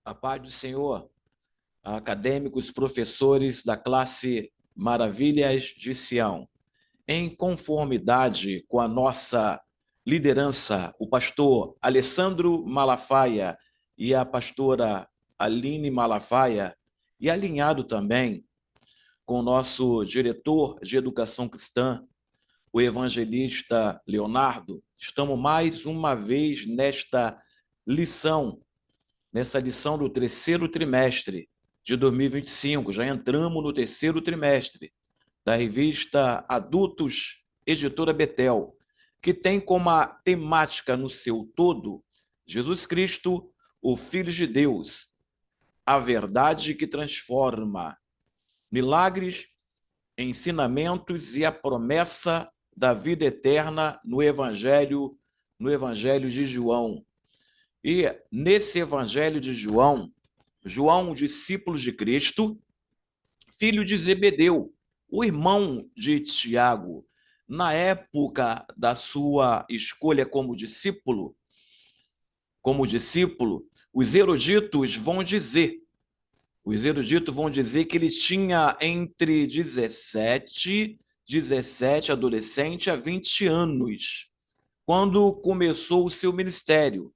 A paz do Senhor, acadêmicos, professores da classe Maravilhas de Sião. Em conformidade com a nossa liderança, o pastor Alessandro Malafaia e a pastora Aline Malafaia, e alinhado também com o nosso diretor de educação cristã, o evangelista Leonardo, estamos mais uma vez nessa lição do terceiro trimestre de 2025. Já entramos no terceiro trimestre da revista Adultos, editora Betel, que tem como temática no seu todo Jesus Cristo, o Filho de Deus, a verdade que transforma, milagres, ensinamentos e a promessa da vida eterna no Evangelho de João. E nesse Evangelho de João, João, discípulo de Cristo, filho de Zebedeu, o irmão de Tiago, na época da sua escolha como discípulo, os eruditos vão dizer que ele tinha entre 17 adolescente a 20 anos, quando começou o seu ministério.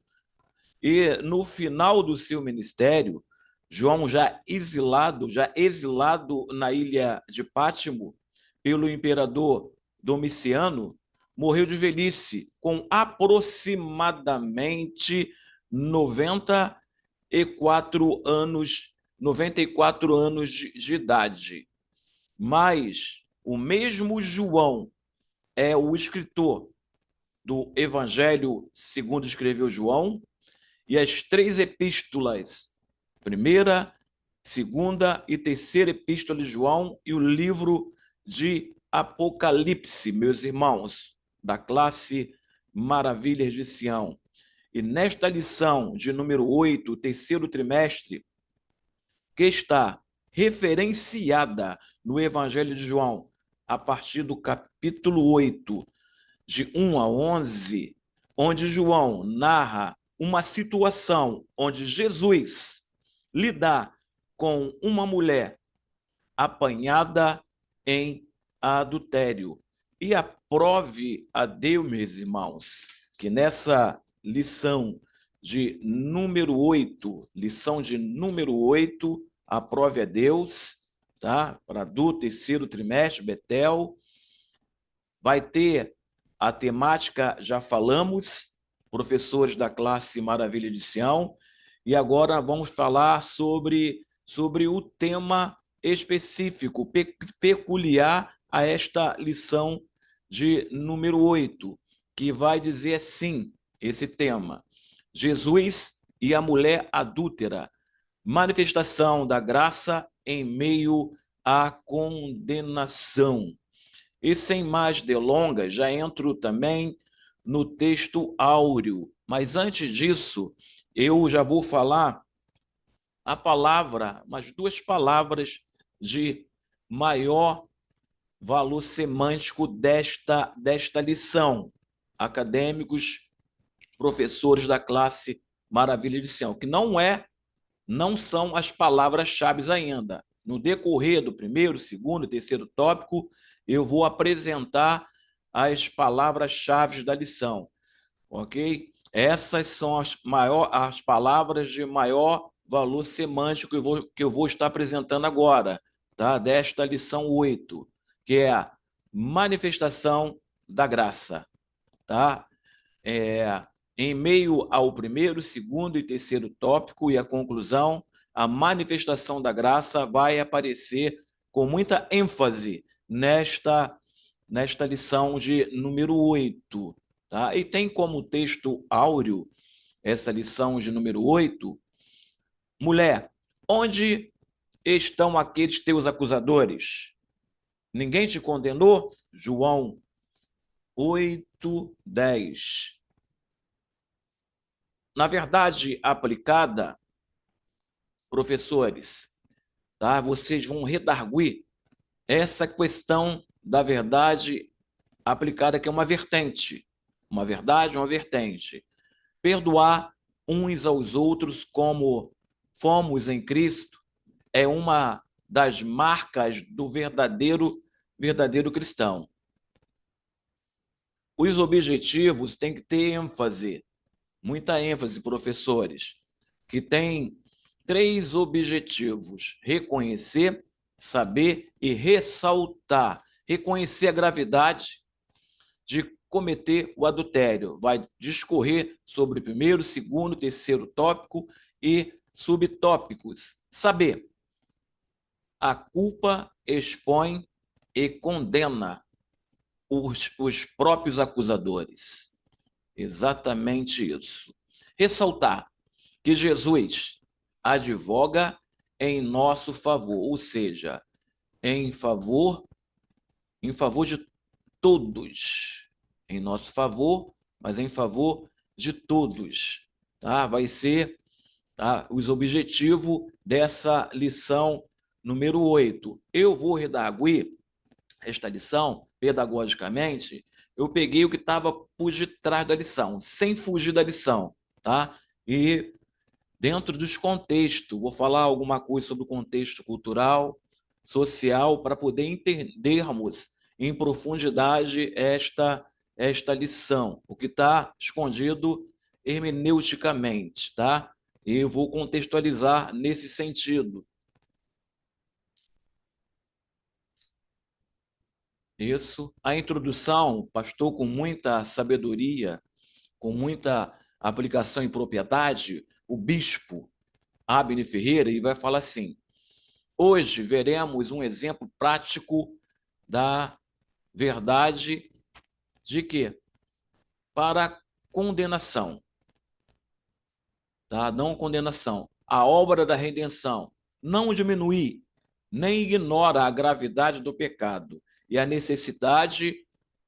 E no final do seu ministério, João, já exilado na ilha de Pátimo pelo imperador Domiciano, morreu de velhice, com aproximadamente 94 anos, 94 anos de idade. Mas o mesmo João é o escritor do Evangelho segundo escreveu João, e as três epístolas, primeira, segunda e terceira epístola de João, e o livro de Apocalipse, meus irmãos, da classe Maravilhas de Sião. E nesta lição de número 8, terceiro trimestre, que está referenciada no Evangelho de João, a partir do capítulo 8, de 1 a 11, onde João narra uma situação onde Jesus lida com uma mulher apanhada em adultério. E aprove a Deus, meus irmãos, que nessa lição de número 8, aprove a Deus, tá? Para do terceiro trimestre, Betel, vai ter a temática, já falamos, professores da classe Maravilha de Sião, e agora vamos falar sobre o tema específico, peculiar a esta lição de número 8, que vai dizer assim, esse tema: Jesus e a mulher adúltera, manifestação da graça em meio à condenação. E sem mais delongas, já entro também no texto áureo. Mas antes disso, eu já vou falar umas duas palavras de maior valor semântico desta lição. Acadêmicos, professores da classe Maravilha de Sião, que não são as palavras-chave ainda. No decorrer do primeiro, segundo e terceiro tópico, eu vou apresentar as palavras-chave da lição, ok? Essas são as palavras de maior valor semântico que eu vou estar apresentando agora, tá? Desta lição 8, que é a manifestação da graça, tá? Em meio ao primeiro, segundo e terceiro tópico e a conclusão, a manifestação da graça vai aparecer com muita ênfase nesta lição de número 8. Tá? E tem como texto áureo essa lição de número 8. Mulher, onde estão aqueles teus acusadores? Ninguém te condenou? João 8:10. Na verdade aplicada, professores, tá? Vocês vão redarguir essa questão da verdade aplicada, que é uma vertente. Uma verdade, uma vertente. Perdoar uns aos outros como fomos em Cristo é uma das marcas do verdadeiro cristão. Os objetivos têm que ter ênfase, muita ênfase, professores, que tem 3 objetivos: reconhecer, saber e ressaltar. Reconhecer a gravidade de cometer o adultério. Vai discorrer sobre o primeiro, segundo, terceiro tópico e subtópicos. Saber. A culpa expõe e condena os próprios acusadores. Exatamente isso. Ressaltar que Jesus advoga em nosso favor, ou seja, em favor de todos, em nosso favor, mas em favor de todos, tá? Vai ser, tá, os objetivos dessa lição número 8. Eu vou redarguir esta lição pedagogicamente. Eu peguei o que estava por detrás da lição, sem fugir da lição, tá? E dentro dos contextos, vou falar alguma coisa sobre o contexto cultural, social, para poder entendermos em profundidade esta lição, o que está escondido hermeneuticamente, tá? E eu vou contextualizar nesse sentido. Isso. A introdução, pastor, com muita sabedoria, com muita aplicação em propriedade, o bispo Abner Ferreira, e vai falar assim: hoje veremos um exemplo prático da verdade de que para condenação, tá? Não condenação, a obra da redenção não diminui nem ignora a gravidade do pecado e a necessidade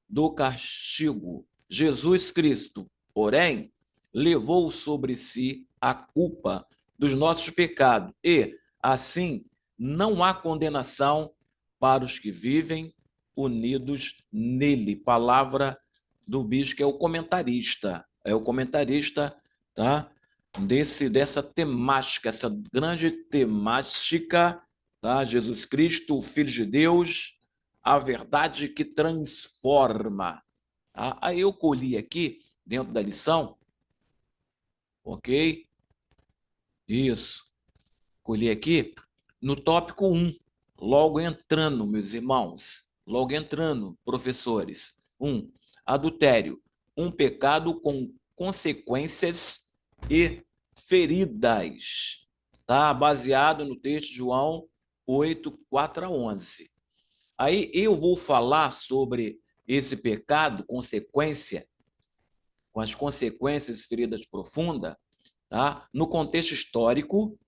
do castigo. Jesus Cristo, porém, levou sobre si a culpa dos nossos pecados e, assim, não há condenação para os que vivem unidos nele. Palavra do bispo, que é o comentarista, tá? Dessa temática, essa grande temática, tá? Jesus Cristo, o Filho de Deus, a verdade que transforma. Tá? Aí eu colhi aqui, dentro da lição, ok? Isso. Colhi aqui no tópico 1, logo entrando, meus irmãos, logo entrando, professores. 1. Adultério, um pecado com consequências e feridas. Tá? Baseado no texto de João 8, 4 a 11. Aí eu vou falar sobre esse pecado, consequência, com as consequências feridas profundas, tá? No contexto histórico.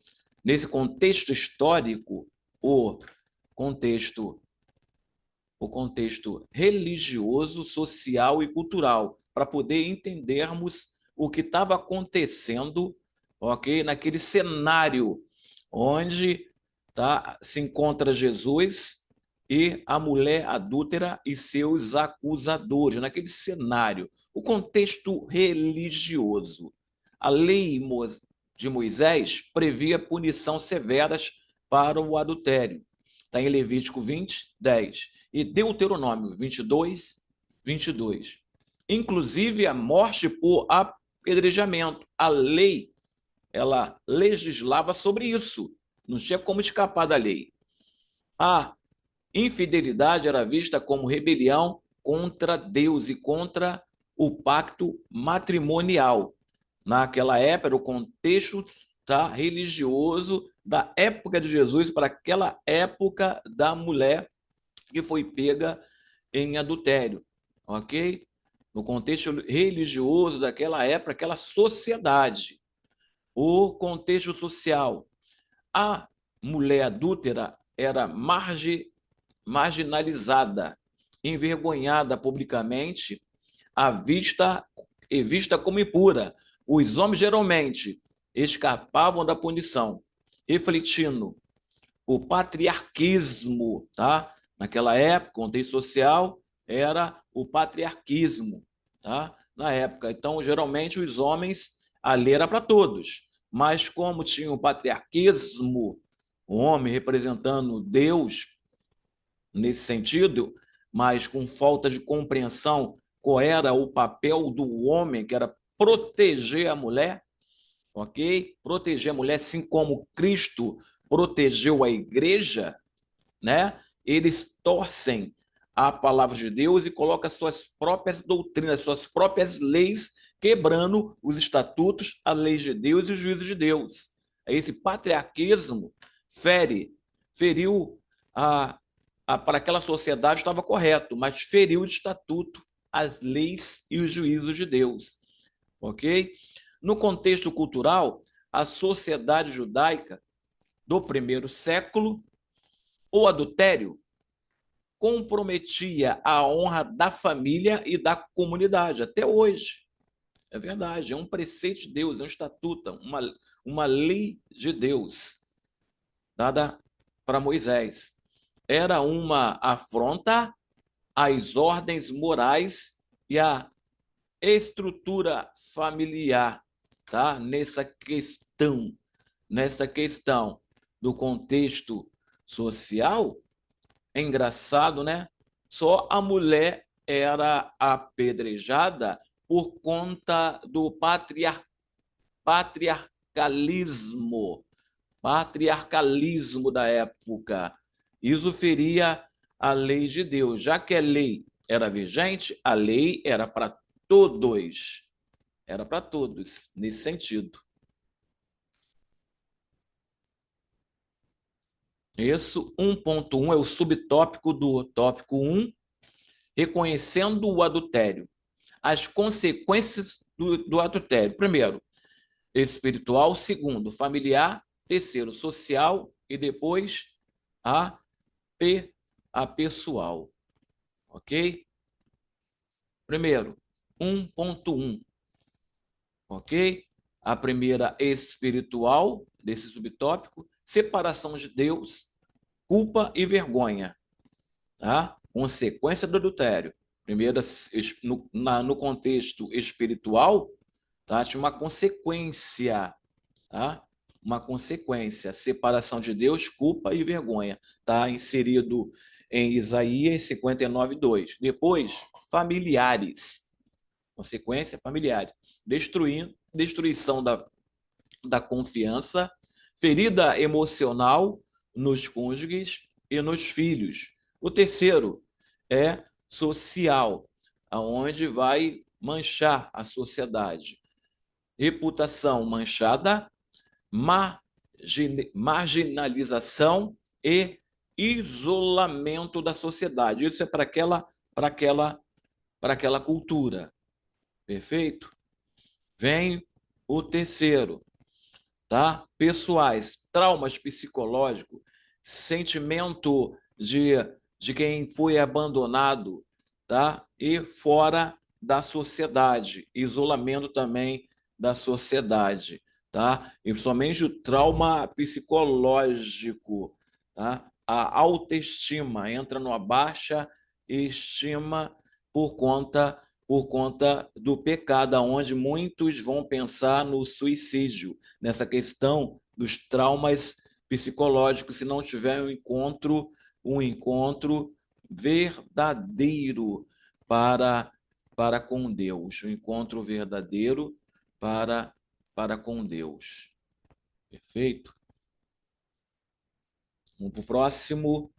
Nesse contexto histórico, o contexto religioso, social e cultural, para poder entendermos o que estava acontecendo, ok? Naquele cenário onde, tá, se encontra Jesus e a mulher adúltera e seus acusadores, naquele cenário. O contexto religioso. A lei de Moisés previa punição severas para o adultério. Está em Levítico 20, 10. E Deuteronômio 22, 22. Inclusive a morte por apedrejamento. A lei, ela legislava sobre isso. Não tinha como escapar da lei. A infidelidade era vista como rebelião contra Deus e contra o pacto matrimonial. Naquela época, era o contexto, tá, religioso da época de Jesus para aquela época da mulher que foi pega em adultério, ok? No contexto religioso daquela época, aquela sociedade, o contexto social. A mulher adúltera era marginalizada, envergonhada publicamente, vista como impura. Os homens geralmente escapavam da punição, refletindo o patriarquismo, tá? Naquela época, o contexto social era o patriarquismo, tá? Na época. Então, geralmente, os homens, a lei era para todos. mas como tinha o patriarquismo, o homem representando Deus nesse sentido, mas com falta de compreensão qual era o papel do homem, que era proteger a mulher, ok? Proteger a mulher, assim como Cristo protegeu a igreja, né? Eles torcem a palavra de Deus e colocam suas próprias doutrinas, suas próprias leis, quebrando os estatutos, as leis de Deus e os juízos de Deus. Esse patriarquismo feriu para aquela sociedade estava correto, mas feriu o estatuto, as leis e os juízos de Deus, ok? No contexto cultural, a sociedade judaica do primeiro século, o adultério comprometia a honra da família e da comunidade, até hoje. É verdade, é um preceito de Deus, é um estatuto, uma lei de Deus dada para Moisés. Era uma afronta às ordens morais e à estrutura familiar, tá? Nessa questão do contexto social, é engraçado, né? Só a mulher era apedrejada por conta do patriarcalismo, patriarcalismo da época. Isso feria a lei de Deus. Já que a lei era vigente, a lei era para todos. Era para todos, nesse sentido. Isso, 1.1 é o subtópico do tópico 1, reconhecendo o adultério. As consequências do adultério. Primeiro, espiritual. Segundo, familiar. Terceiro, social. E depois, a, a pessoal. Ok? Primeiro, 1.1. Ok? A primeira, espiritual, desse subtópico. Separação de Deus, culpa e vergonha. Tá? Consequência do adultério. Primeiro, no contexto espiritual, tá? Tinha uma consequência, tá? Uma consequência, separação de Deus, culpa e vergonha. Está inserido em Isaías 59:2. Depois, familiares. Consequência, familiares. Destruição da confiança, ferida emocional nos cônjuges e nos filhos. O terceiro é social, aonde vai manchar a sociedade. Reputação manchada, marginalização e isolamento da sociedade. Isso é para aquela cultura. Perfeito? Vem o terceiro, tá? Pessoais, traumas psicológicos, sentimento de quem foi abandonado, tá? E fora da sociedade, isolamento também da sociedade, tá? E principalmente o trauma psicológico, tá? A autoestima entra numa baixa estima por conta do pecado, onde muitos vão pensar no suicídio, nessa questão dos traumas psicológicos, se não tiver um encontro verdadeiro para com Deus, um encontro verdadeiro para com Deus. Perfeito? Vamos para o próximo.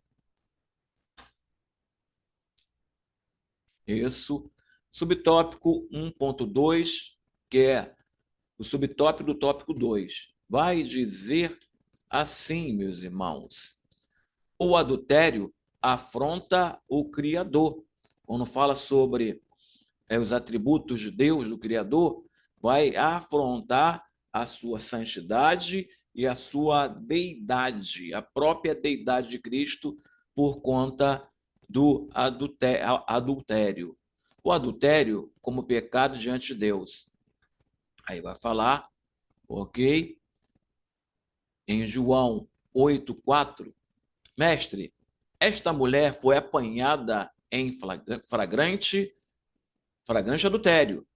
Isso. Subtópico 1.2, que é o subtópico do tópico 2. Vai dizer assim, meus irmãos: o adultério afronta o Criador. Quando fala sobre os atributos de Deus, do Criador, vai afrontar a sua santidade e a sua deidade, a própria deidade de Cristo, por conta do adultério. O adultério como pecado diante de Deus. Aí vai falar, ok? Em João 8:4, mestre, esta mulher foi apanhada em flagrante adultério.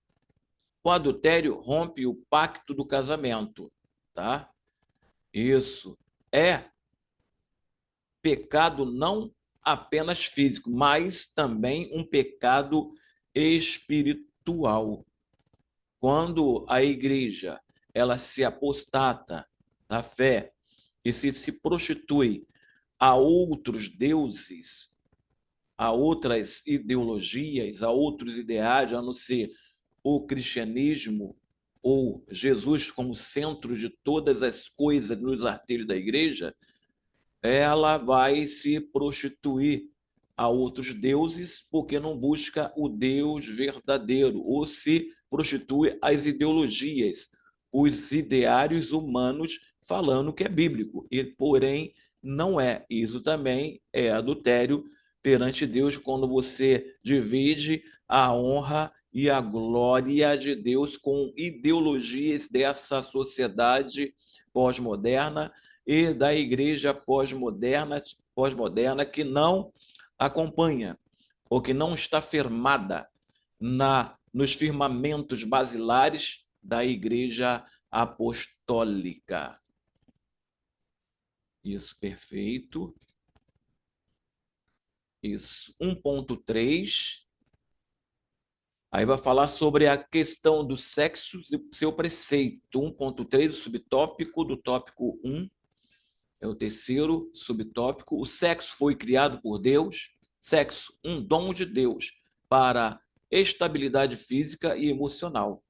O adultério rompe o pacto do casamento, tá? Isso. É pecado não apenas físico, mas também um pecado espiritual. Quando a igreja ela se apostata da fé e se prostitui a outros deuses, a outras ideologias, a outros ideais, a não ser o cristianismo ou Jesus como centro de todas as coisas nos artelhos da igreja, ela vai se prostituir a outros deuses porque não busca o Deus verdadeiro, ou se prostitui às ideologias, os ideários humanos falando que é bíblico, e porém não é. Isso também é adultério perante Deus quando você divide a honra e a glória de Deus com ideologias dessa sociedade pós-moderna e da igreja pós-moderna que não acompanha ou que não está firmada nos firmamentos basilares da igreja apostólica. Isso, perfeito. Isso. 1.3. Aí vai falar sobre a questão do sexo e seu preceito. 1.3, o subtópico do tópico 1. É o terceiro subtópico. O sexo foi criado por Deus. Sexo, um dom de Deus para estabilidade física e emocional.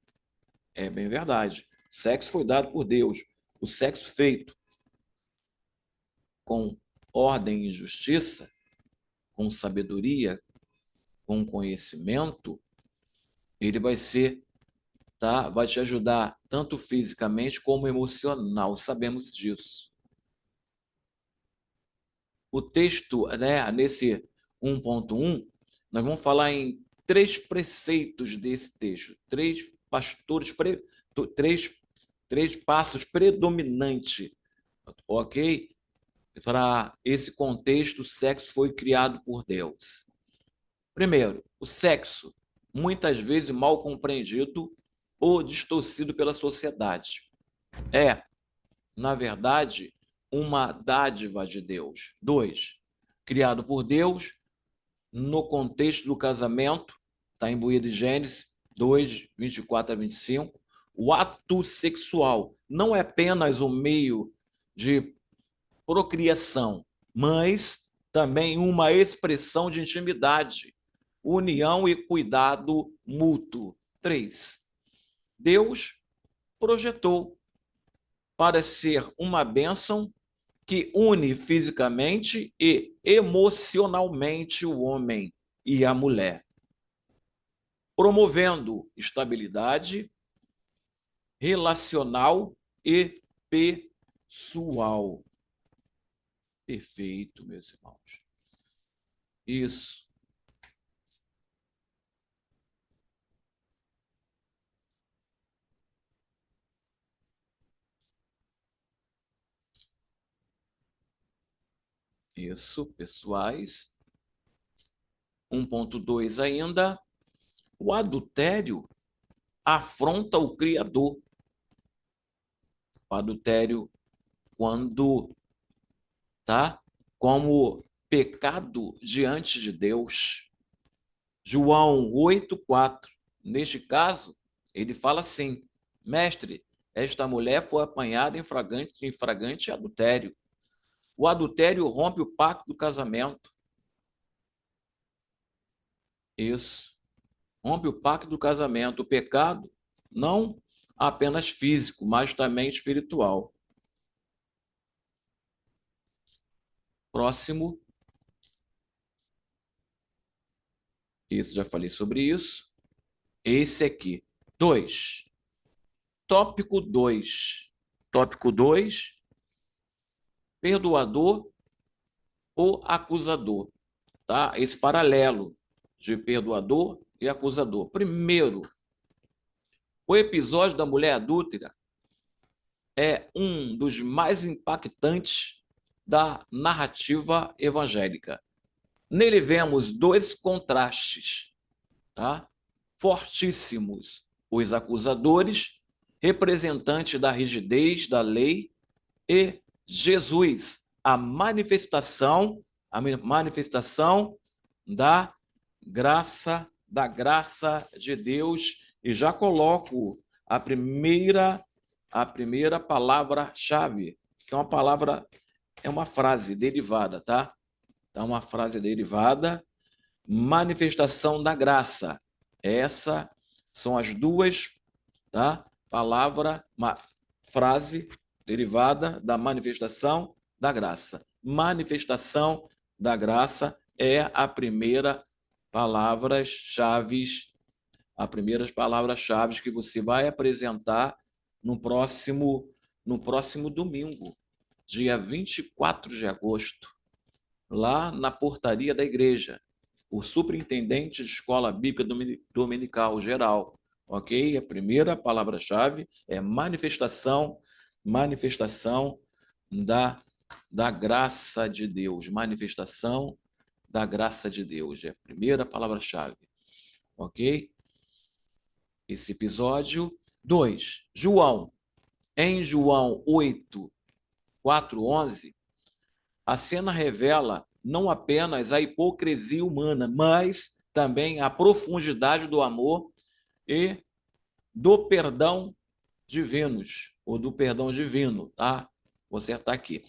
É bem verdade. Sexo foi dado por Deus. O sexo feito com ordem e justiça, com sabedoria, com conhecimento, ele vai ser, tá? Vai te ajudar tanto fisicamente como emocional. Sabemos disso. O texto, né, nesse 1.1, nós vamos falar em três preceitos desse texto, três passos predominantes, ok? Para esse contexto, o sexo foi criado por Deus. Primeiro, o sexo, muitas vezes mal compreendido ou distorcido pela sociedade. É, na verdade, uma dádiva de Deus. 2, criado por Deus no contexto do casamento, está imbuído em Gênesis 2, 24 a 25. O ato sexual não é apenas um meio de procriação, mas também uma expressão de intimidade, união e cuidado mútuo. 3, Deus projetou para ser uma bênção que une fisicamente e emocionalmente o homem e a mulher, promovendo estabilidade relacional e pessoal. Perfeito, meus irmãos. Isso. Isso, pessoais. 1.2 ainda. O adultério afronta o Criador. O adultério, quando tá como pecado diante de Deus. João 8:4. Neste caso, ele fala assim: Mestre, esta mulher foi apanhada em flagrante adultério. O adultério rompe o pacto do casamento. Isso. Rompe o pacto do casamento. O pecado não apenas físico, mas também espiritual. Próximo. Isso, já falei sobre isso. Esse aqui. 2. Tópico 2. Tópico 2. Perdoador ou acusador. Tá? Esse paralelo de perdoador e acusador. Primeiro, o episódio da mulher adúltera é um dos mais impactantes da narrativa evangélica. Nele vemos dois contrastes, tá? Fortíssimos. Os acusadores representante da rigidez da lei, e Jesus, a manifestação da graça de Deus. E já coloco a primeira palavra-chave, que é uma palavra, é uma frase derivada, tá? Então, uma frase derivada, manifestação da graça. Essa são as duas, tá? Frase derivada da manifestação da graça. Manifestação da graça é a primeira palavras-chave, que você vai apresentar no próximo domingo, dia 24 de agosto, lá na portaria da igreja, o superintendente de escola bíblica dominical geral, ok? A primeira palavra-chave é manifestação da graça de Deus, manifestação da graça de Deus, é a primeira palavra-chave, ok? Esse episódio. 2, João. Em João 8, 4, 11, a cena revela não apenas a hipocrisia humana, mas também a profundidade do amor e do perdão divinos, ou do perdão divino, tá? Vou acertar aqui.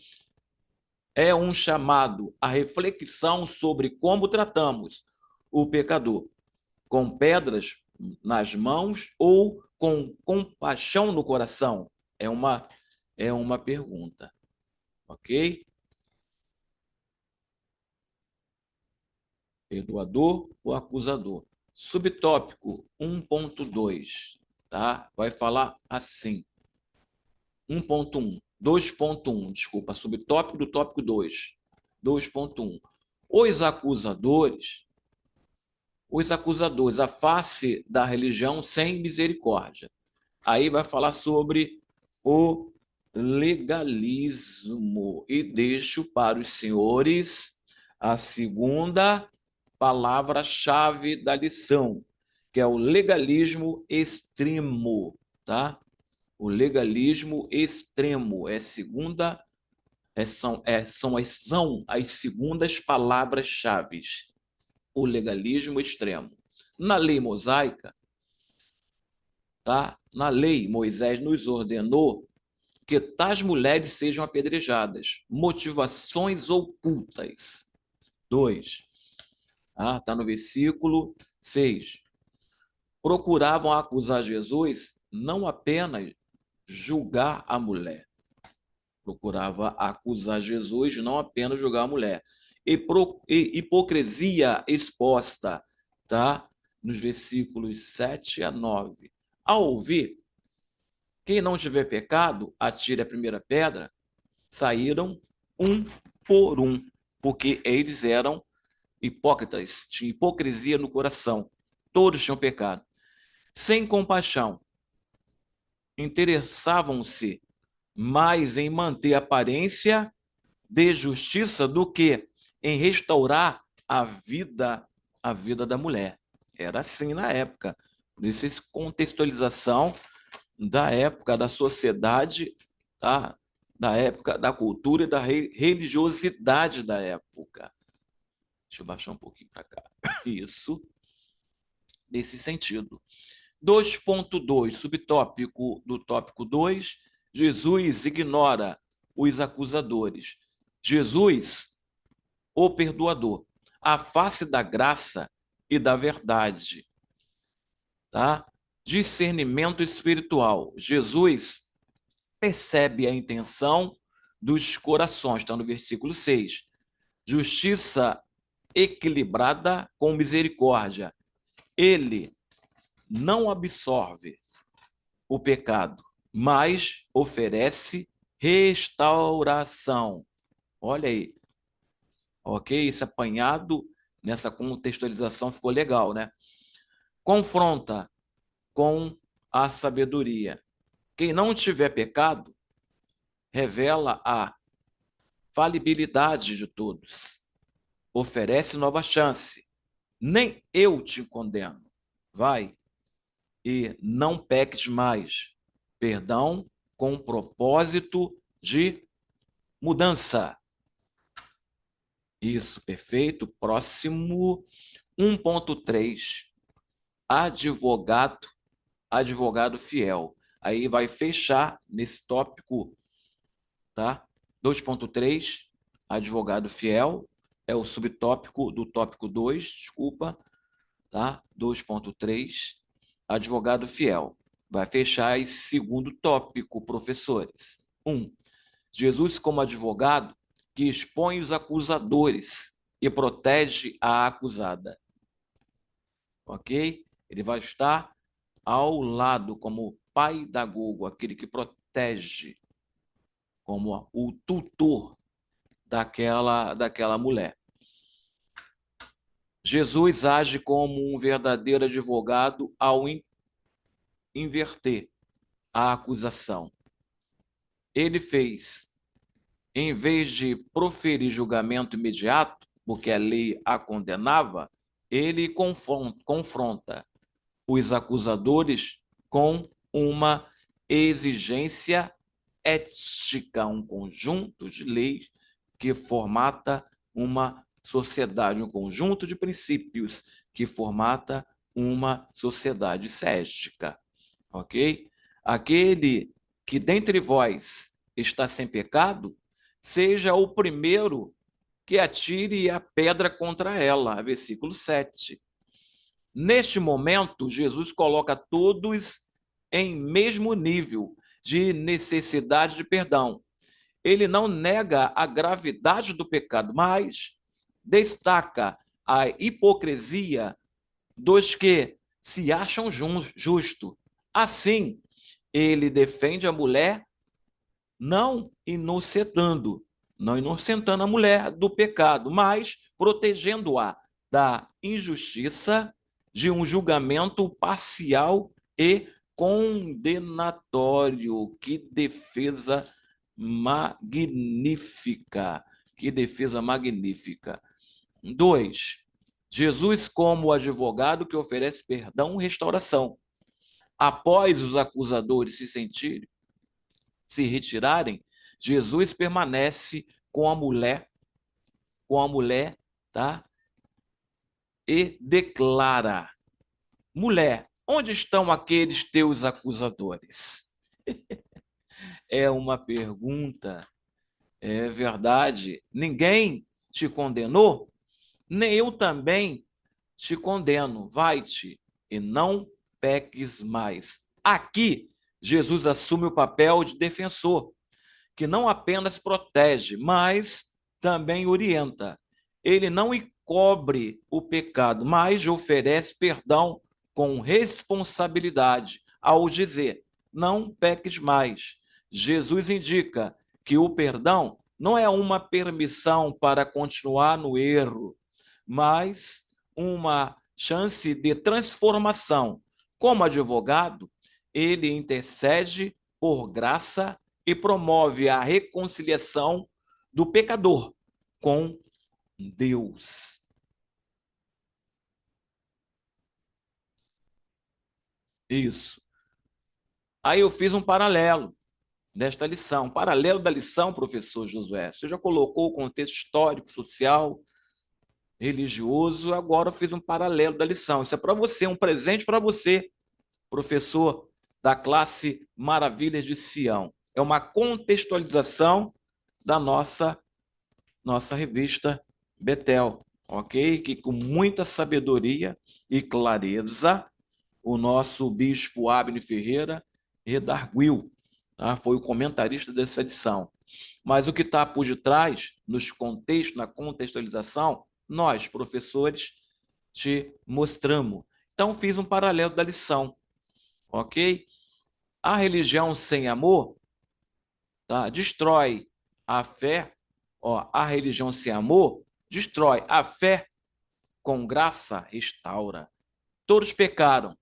É um chamado à reflexão sobre como tratamos o pecador, com pedras nas mãos ou com compaixão no coração? É uma pergunta, ok? Perdoador ou acusador? Subtópico 1.2, tá? Vai falar assim. 1.1, 2.1, desculpa, subtópico do tópico 2. 2.1. Os acusadores, a face da religião sem misericórdia. Aí vai falar sobre o legalismo. E deixo para os senhores a segunda palavra-chave da lição, que é o legalismo extremo, tá? O legalismo extremo são as segundas palavras-chave. O legalismo extremo. Na lei mosaica, tá? Na lei, Moisés nos ordenou que tais mulheres sejam apedrejadas. Motivações ocultas. 2. Tá no versículo 6. Procuravam acusar Jesus não apenas julgar a mulher. Procurava acusar Jesus não apenas julgar a mulher. Hipocrisia exposta, tá? Nos versículos 7 a 9. Ao ouvir, quem não tiver pecado, atire a primeira pedra, saíram um por um, porque eles eram hipócritas, tinham hipocrisia no coração. Todos tinham pecado. Sem compaixão, interessavam-se mais em manter a aparência de justiça do que em restaurar a vida da mulher. Era assim na época. Por isso, essa contextualização da época, da sociedade, tá? Da época, da cultura e da religiosidade da época. Deixa eu baixar um pouquinho para cá. Isso, nesse sentido. 2.2, subtópico do tópico 2, Jesus ignora os acusadores. Jesus, o perdoador, a face da graça e da verdade. Tá? Discernimento espiritual. Jesus percebe a intenção dos corações, está no versículo 6. Justiça equilibrada com misericórdia. Ele não absorve o pecado, mas oferece restauração. Olha aí. Ok? Esse apanhado nessa contextualização ficou legal, né? Confronta com a sabedoria. Quem não tiver pecado revela a falibilidade de todos. Oferece nova chance. Nem eu te condeno. Vai e não peques mais. Perdão com propósito de mudança. Isso, perfeito. Próximo, 1.3. Advogado fiel. Aí vai fechar nesse tópico, tá? 2.3, advogado fiel, é o subtópico do tópico 2, desculpa, tá? 2.3, advogado fiel. Vai fechar esse segundo tópico, professores. 1. Jesus como advogado que expõe os acusadores e protege a acusada. Ok? Ele vai estar ao lado como pedagogo, aquele que protege, como o tutor daquela mulher. Jesus age como um verdadeiro advogado ao inverter a acusação. Ele fez, em vez de proferir julgamento imediato, porque a lei a condenava, ele confronta os acusadores com uma exigência ética, um conjunto de leis que formata uma sociedade, um conjunto de princípios que formata uma sociedade ética, ok? Aquele que dentre vós está sem pecado, seja o primeiro que atire a pedra contra ela, versículo 7. Neste momento, Jesus coloca todos em mesmo nível de necessidade de perdão. Ele não nega a gravidade do pecado, mas destaca a hipocrisia dos que se acham justos. Assim, ele defende a mulher não inocentando a mulher do pecado, mas protegendo-a da injustiça de um julgamento parcial e condenatório. Que defesa magnífica! Que defesa magnífica! 2. Jesus como advogado que oferece perdão e restauração. Após os acusadores se retirarem, Jesus permanece com a mulher, tá? E declara: mulher, onde estão aqueles teus acusadores? É uma pergunta, é verdade. Ninguém te condenou? Nem eu também te condeno. Vai-te e não peques mais. Aqui, Jesus assume o papel de defensor, que não apenas protege, mas também orienta. Ele não encobre o pecado, mas oferece perdão com responsabilidade ao dizer: não peques mais. Jesus indica que o perdão não é uma permissão para continuar no erro, mas uma chance de transformação. Como advogado, ele intercede por graça e promove a reconciliação do pecador com Deus. Isso. Aí eu fiz um paralelo desta lição. Paralelo da lição, professor Josué. Você já colocou o contexto histórico, social, religioso, agora eu fiz um paralelo da lição. Isso é para você, um presente para você, professor da classe Maravilhas de Sião. É uma contextualização da nossa revista Betel, ok? Que com muita sabedoria e clareza o nosso bispo Abner Ferreira redarguiu, tá? Foi o comentarista dessa edição. Mas o que está por detrás, nos contextos, na contextualização, nós, professores, te mostramos. Então, fiz um paralelo da lição, ok? A religião sem amor, tá? Destrói a fé. Ó, a religião sem amor destrói a fé, com graça restaura. Todos pecaram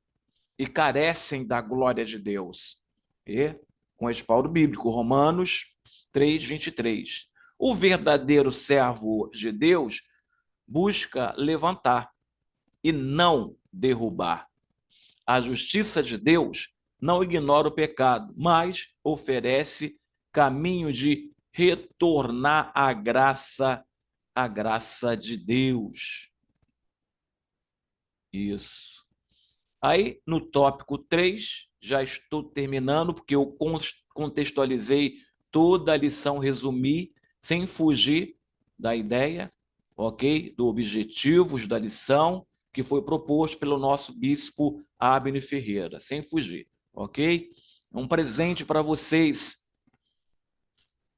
e carecem da glória de Deus. E com respaldo bíblico, Romanos 3:23. O verdadeiro servo de Deus busca levantar e não derrubar. A justiça de Deus não ignora o pecado, mas oferece caminho de retornar à graça de Deus. Isso. Aí, no tópico 3, já estou terminando, porque eu contextualizei toda a lição, resumi, sem fugir da ideia, ok? Do objetivos da lição, que foi proposto pelo nosso bispo Abner Ferreira, sem fugir, ok? Um presente para vocês,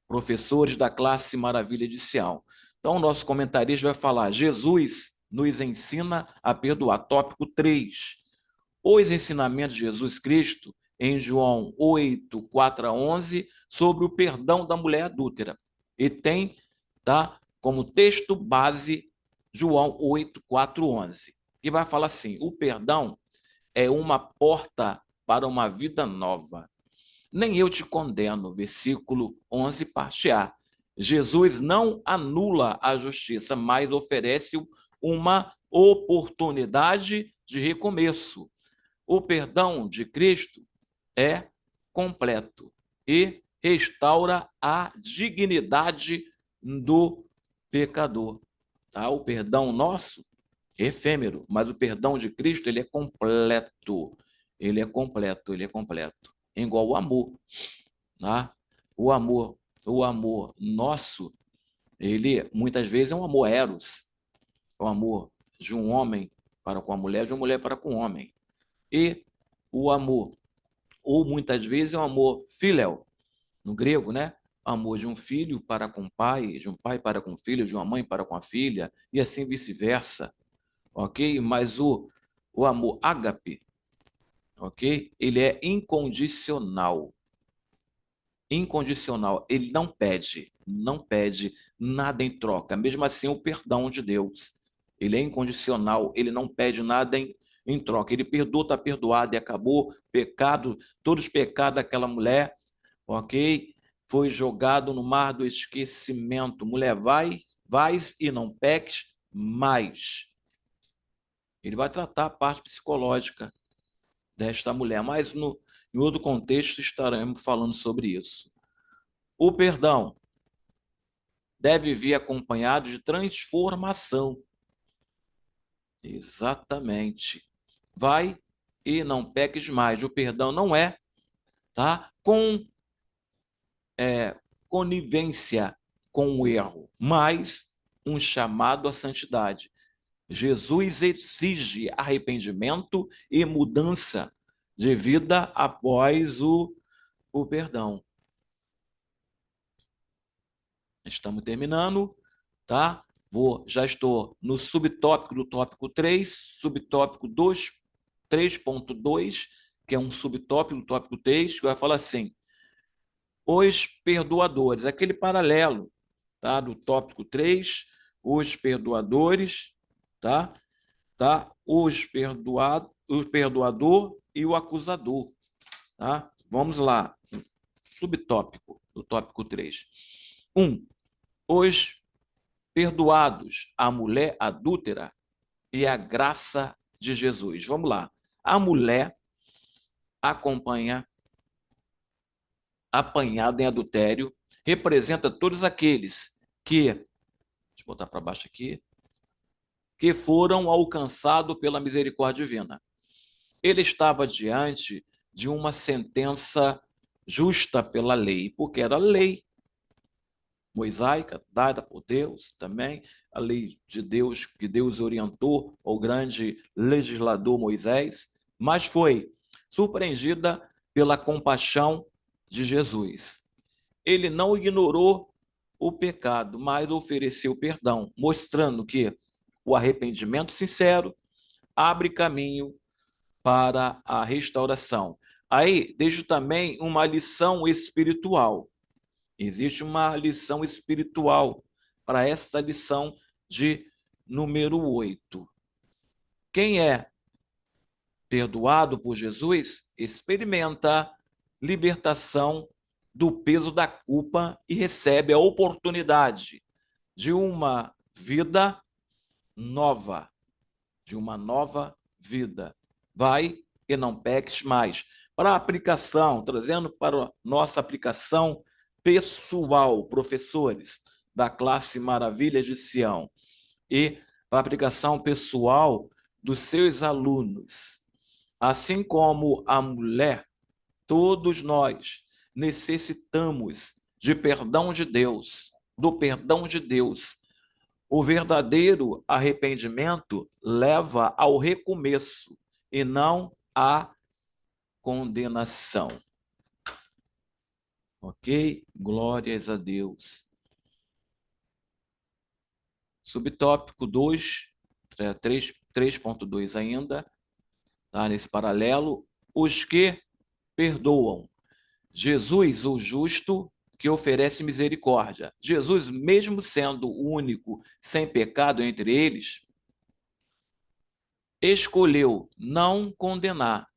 professores da classe Maravilha de Sião. Então, o nosso comentarista vai falar: Jesus nos ensina a perdoar. Tópico 3. Os ensinamentos de Jesus Cristo, em João 8, 4 a 11, sobre o perdão da mulher adúltera. E tem, tá, como texto base João 8, 4, 11. E vai falar assim: o perdão é uma porta para uma vida nova. Nem eu te condeno, versículo 11, parte A. Jesus não anula a justiça, mas oferece uma oportunidade de recomeço. O perdão de Cristo é completo e restaura a dignidade do pecador. Tá? O perdão nosso é efêmero, mas o perdão de Cristo ele é completo. Ele é completo, ele é completo. Igual o amor. Tá? O amor nosso, ele muitas vezes é um amor eros, é um amor de um homem para com a mulher, de uma mulher para com o homem. E o amor, ou muitas vezes é um amor filéu, no grego, né? Amor de um filho para com o pai, de um pai para com o filho, de uma mãe para com a filha, e assim vice-versa, ok? Mas o amor ágape, ok? Ele é incondicional. Incondicional. Ele não pede nada em troca. Mesmo assim, o perdão de Deus. Ele é incondicional, ele não pede nada em troca. Ele perdoa, está perdoado e acabou. Pecado, todos os pecados daquela mulher, ok? Foi jogado no mar do esquecimento. Mulher, vais e não peques mais. Ele vai tratar a parte psicológica desta mulher, mas em outro contexto estaremos falando sobre isso. O perdão deve vir acompanhado de transformação. Exatamente. Vai e não peques mais. O perdão não é, tá? Conivência com o erro, mas um chamado à santidade. Jesus exige arrependimento e mudança de vida após o perdão. Estamos terminando, tá? Já estou no subtópico do tópico 3, subtópico 3.2, que é um subtópico do tópico 3, que vai falar assim: os perdoadores, aquele paralelo, tá? Do tópico 3, os perdoadores, tá? Tá? O perdoador e o acusador, tá? Vamos lá. Subtópico do tópico 3. 1. Os perdoados, a mulher adúltera e a graça de Jesus. Vamos lá. A mulher apanhada em adultério, representa todos aqueles que, deixa eu botar para baixo aqui, que foram alcançados pela misericórdia divina. Ele estava diante de uma sentença justa pela lei, porque era a lei mosaica, dada por Deus também, a lei de Deus, que Deus orientou ao grande legislador Moisés, mas foi surpreendida pela compaixão de Jesus. Ele não ignorou o pecado, mas ofereceu perdão, mostrando que o arrependimento sincero abre caminho para a restauração. Aí, deixo também uma lição espiritual. Existe uma lição espiritual para esta lição de número 8. Quem é perdoado por Jesus experimenta libertação do peso da culpa e recebe a oportunidade de uma vida nova, de uma nova vida. Vai e não peques mais. Para a aplicação, trazendo para a nossa aplicação pessoal, professores da classe Maravilhas de Sião, e para a aplicação pessoal dos seus alunos. Assim como a mulher, todos nós necessitamos de perdão de Deus, do perdão de Deus. O verdadeiro arrependimento leva ao recomeço e não à condenação. Ok? Glórias a Deus. Subtópico 2, 3.2 ainda, tá? Nesse paralelo, os que perdoam. Jesus, o justo, que oferece misericórdia. Jesus, mesmo sendo o único sem pecado entre eles, escolheu não condenar.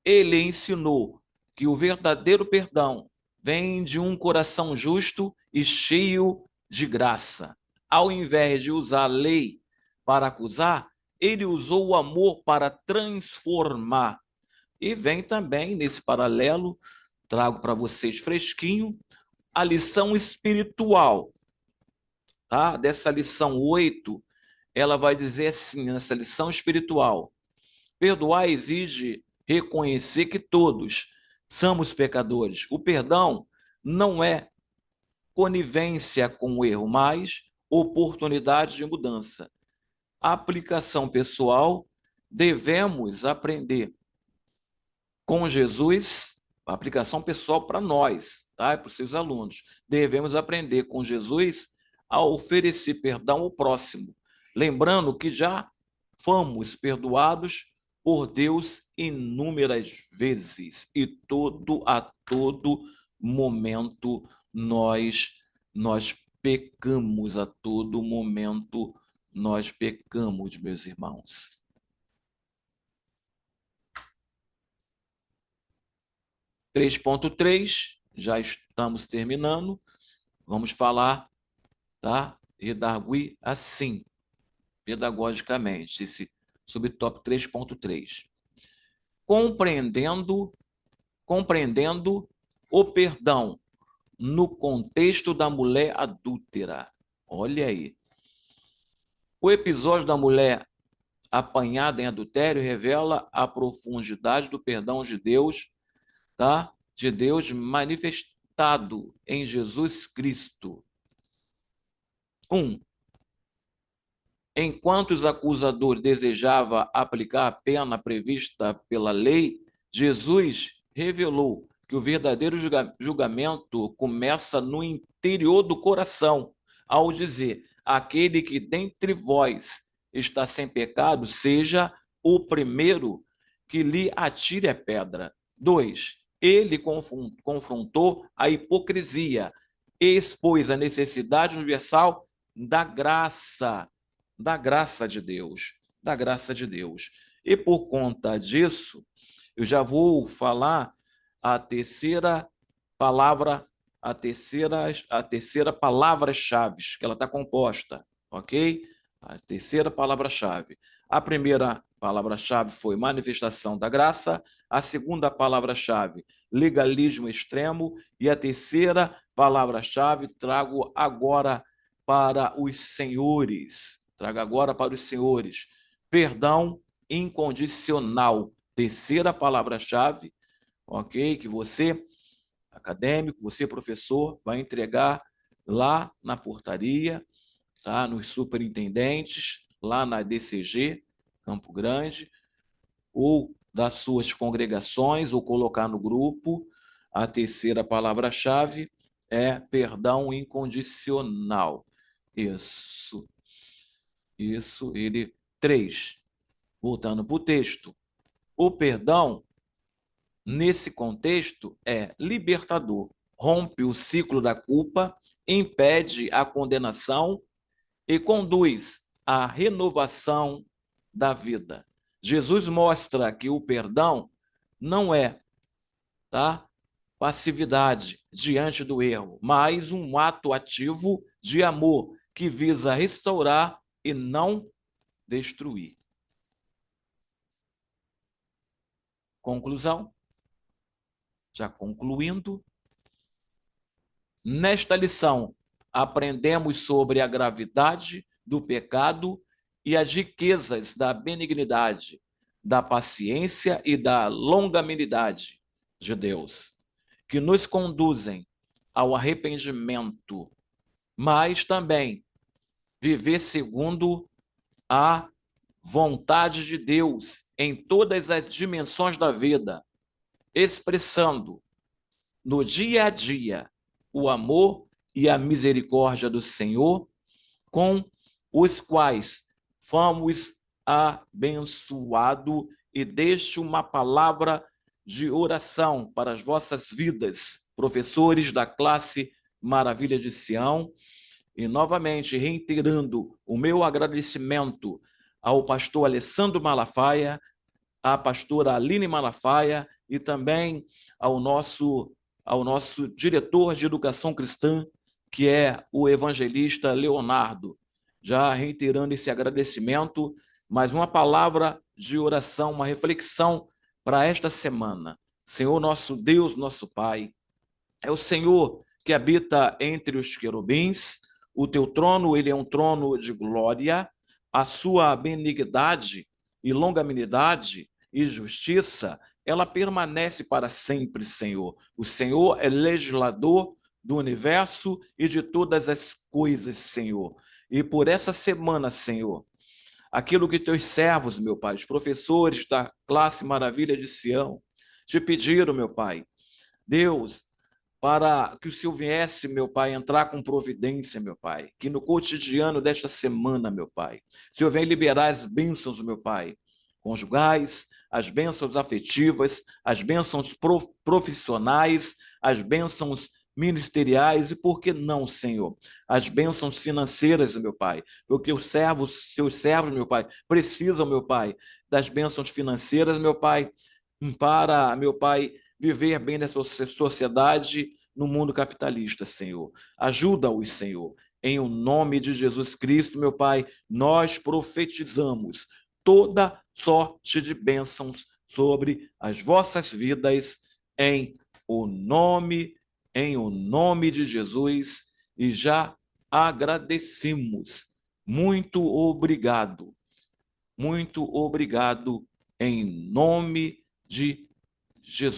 Ele ensinou que o verdadeiro perdão vem de um coração justo e cheio de graça. Ao invés de usar a lei para acusar, ele usou o amor para transformar. E vem também, nesse paralelo, trago para vocês fresquinho, a lição espiritual, tá? Dessa lição 8, ela vai dizer assim, nessa lição espiritual: perdoar exige reconhecer que todos somos pecadores. O perdão não é conivência com o erro, mas oportunidade de mudança. A aplicação pessoal, devemos aprender com Jesus, a aplicação pessoal para nós, tá? Para os seus alunos. Devemos aprender com Jesus a oferecer perdão ao próximo, lembrando que já fomos perdoados por Deus inúmeras vezes e a todo momento nós pecamos, a todo momento nós pecamos, meus irmãos. 3.3, já estamos terminando. Vamos falar, tá? Redarguir assim, pedagogicamente, esse subtópico 3.3. Compreendendo o perdão no contexto da mulher adúltera. Olha aí. O episódio da mulher apanhada em adultério revela a profundidade do perdão de Deus, tá? De Deus manifestado em Jesus Cristo. 1. Enquanto os acusadores desejavam aplicar a pena prevista pela lei, Jesus revelou que o verdadeiro julgamento começa no interior do coração, ao dizer: aquele que dentre vós está sem pecado, seja o primeiro que lhe atire a pedra. 2. Ele confrontou a hipocrisia, expôs a necessidade universal da graça de Deus, da graça de Deus. E por conta disso, eu já vou falar a terceira palavra, a terceira palavra-chave, que ela está composta, ok? A terceira palavra-chave. A primeira palavra-chave foi manifestação da graça, a segunda palavra-chave, legalismo extremo, e a terceira palavra-chave trago agora para os senhores. Trago agora para os senhores. Perdão incondicional. Terceira palavra-chave, ok? Que você, acadêmico, você, professor, vai entregar lá na portaria, tá? Nos superintendentes, lá na DCG, Campo Grande, ou das suas congregações, ou colocar no grupo. A terceira palavra-chave é perdão incondicional. Isso. 3. Voltando para o texto. O perdão, nesse contexto, é libertador. Rompe o ciclo da culpa, impede a condenação e conduz à renovação da vida. Jesus mostra que o perdão não é, tá, passividade diante do erro, mas um ato ativo de amor que visa restaurar e não destruir. Conclusão: Já concluindo, nesta lição, aprendemos sobre a gravidade do pecado e as riquezas da benignidade, da paciência e da longanimidade de Deus, que nos conduzem ao arrependimento, mas também viver segundo a vontade de Deus em todas as dimensões da vida, expressando no dia a dia o amor e a misericórdia do Senhor, com os quais fomos abençoados. E deixo uma palavra de oração para as vossas vidas, professores da classe Maravilha de Sião, e novamente reiterando o meu agradecimento ao pastor Alessandro Malafaia, à pastora Aline Malafaia e também ao nosso diretor de educação cristã, que é o evangelista Leonardo. Já reiterando esse agradecimento, mais uma palavra de oração, uma reflexão para esta semana. Senhor nosso Deus, nosso Pai, é o Senhor que habita entre os querubins, o teu trono, ele é um trono de glória, a sua benignidade e longanimidade e justiça, ela permanece para sempre, Senhor. O Senhor é legislador do universo e de todas as coisas, Senhor. E por essa semana, Senhor, aquilo que teus servos, meu Pai, os professores da classe Maravilha de Sião, te pediram, meu Pai, Deus, para que o Senhor viesse, meu Pai, entrar com providência, meu Pai, que no cotidiano desta semana, meu Pai, o Senhor vem liberar as bênçãos, meu Pai, conjugais, as bênçãos afetivas, as bênçãos profissionais, as bênçãos ministeriais e, por que não, Senhor, as bênçãos financeiras, meu Pai, porque os servos, seus servos, meu Pai, precisam, meu Pai, das bênçãos financeiras, meu Pai, para, meu Pai, viver bem nessa sociedade no mundo capitalista, Senhor. Ajuda-os, Senhor. Em o nome de Jesus Cristo, meu Pai, nós profetizamos toda sorte de bênçãos sobre as vossas vidas em o nome de Jesus, e já agradecemos. Muito obrigado. Muito obrigado em nome de Jesus.